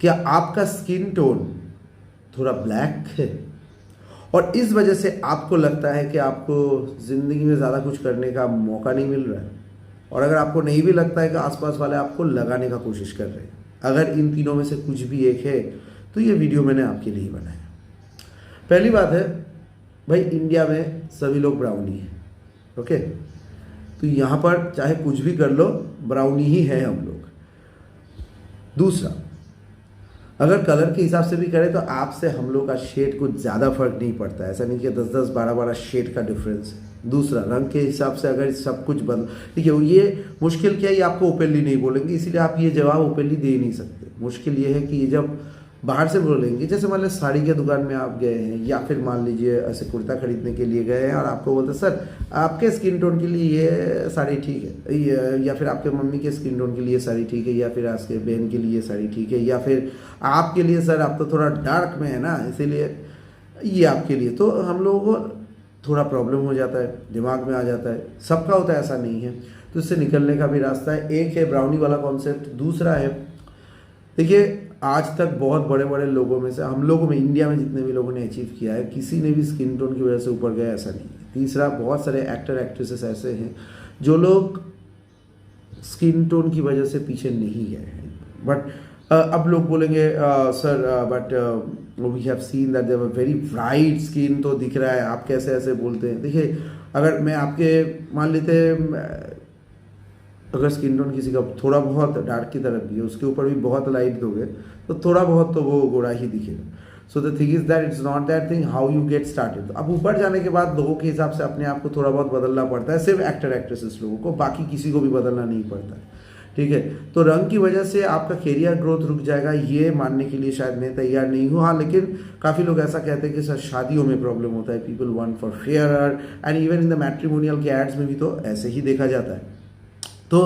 क्या आपका skin tone थोड़ा ब्लैक है और इस वजह से आपको लगता है कि आपको ज़िंदगी में ज़्यादा कुछ करने का मौका नहीं मिल रहा है, और अगर आपको नहीं भी लगता है कि आसपास वाले आपको लगाने का कोशिश कर रहे हैं, अगर इन तीनों में से कुछ भी एक है तो ये वीडियो मैंने आपके लिए बनाया। पहली बात है भाई, इंडिया में सभी लोग ब्राउनी हैं, ओके। तो यहाँ पर चाहे कुछ भी कर लो, ब्राउनी ही है हम लोग। दूसरा, अगर कलर के हिसाब से भी करें तो आपसे हम लोग का शेड कुछ ज़्यादा फर्क नहीं पड़ता है, ऐसा नहीं कि 10-10 12-12 शेड का डिफरेंस है। दूसरा, रंग के हिसाब से अगर सब कुछ बदल, देखिए ये मुश्किल क्या है, ये आपको ओपनली नहीं बोलेंगे, इसीलिए आप ये जवाब ओपनली दे नहीं सकते। मुश्किल ये है कि ये जब बाहर से बोलेंगे, जैसे मान लीजिए साड़ी के दुकान में आप गए हैं, या फिर मान लीजिए ऐसे कुर्ता खरीदने के लिए गए हैं और आपको बोलते सर आपके स्किन टोन के लिए ये साड़ी ठीक है, या फिर आपके मम्मी के स्किन टोन के लिए साड़ी ठीक है, या फिर आपके बहन के लिए साड़ी ठीक है, या फिर आपके लिए सर आप तो थोड़ा डार्क में है ना इसीलिए ये आपके लिए, तो हम लोगों को थोड़ा प्रॉब्लम हो जाता है, दिमाग में आ जाता है। सबका होता है, ऐसा नहीं है। तो इससे निकलने का भी रास्ता है। एक है ब्राउनी वाला कॉन्सेप्ट, दूसरा है देखिए आज तक बहुत बड़े बड़े लोगों में से, हम लोगों में, इंडिया में जितने भी लोगों ने अचीव किया है, किसी ने भी स्किन टोन की वजह से ऊपर गया ऐसा नहीं है। तीसरा, बहुत सारे एक्टर एक्ट्रेसेस ऐसे हैं जो लोग स्किन टोन की वजह से पीछे नहीं गए हैं, बट अब लोग बोलेंगे sir but we have seen that they have very bright skin, तो दिख रहा है, आप कैसे ऐसे बोलते हैं। देखिए अगर मैं आपके मान लेते अगर स्किन टोन किसी का थोड़ा बहुत डार्क की तरफ भी है, उसके ऊपर भी बहुत लाइट दोगे तो थोड़ा बहुत तो वो गोरा ही दिखेगा। So the thing is that it's not that thing how you get started. अब ऊपर जाने के बाद लोगों के हिसाब से अपने आप को थोड़ा बहुत बदलना पड़ता है, सिर्फ एक्टर एक्ट्रेसेस लोगों को, बाकी किसी को भी बदलना नहीं पड़ता है, ठीक है। तो रंग की वजह से आपका कैरियर ग्रोथ रुक जाएगा, ये मानने के लिए शायद मैं तैयार नहीं हूँ। हाँ, लेकिन काफ़ी लोग ऐसा कहते हैं कि सर शादियों में प्रॉब्लम होता है, people want for fair, and even in the matrimonial के एड्स में भी तो ऐसे ही देखा जाता है। तो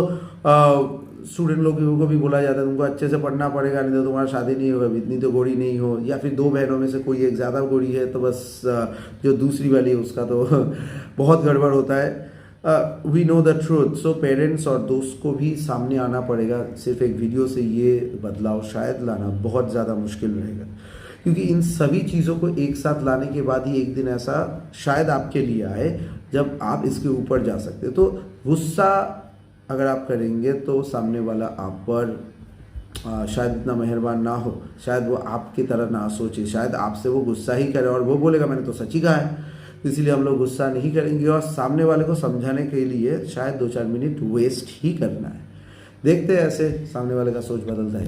स्टूडेंट लोगों को भी बोला जाता है तुमको अच्छे से पढ़ना पड़ेगा, नहीं तो तुम्हारा शादी नहीं होगा, इतनी तो गोरी नहीं हो, या फिर दो बहनों में से कोई एक ज़्यादा गोरी है तो बस जो दूसरी वाली है उसका तो बहुत गड़बड़ होता है। We know the truth. So parents और दोस्त को भी सामने आना पड़ेगा। सिर्फ एक वीडियो से ये बदलाव शायद लाना बहुत ज़्यादा मुश्किल रहेगा, क्योंकि इन सभी चीज़ों को एक साथ लाने के बाद ही एक दिन ऐसा शायद आपके लिए आए जब आप इसके ऊपर जा सकते। तो गुस्सा अगर आप करेंगे तो सामने वाला आप पर शायद इतना मेहरबान ना हो, शायद वो आपकी तरह ना सोचे, शायद आपसे वो गुस्सा ही करे और वो बोलेगा मैंने तो सच ही कहा है। तो इसीलिए हम लोग गुस्सा नहीं करेंगे और सामने वाले को समझाने के लिए शायद 2-4 मिनट वेस्ट ही करना है। देखते हैं ऐसे सामने वाले का सोच बदलता है।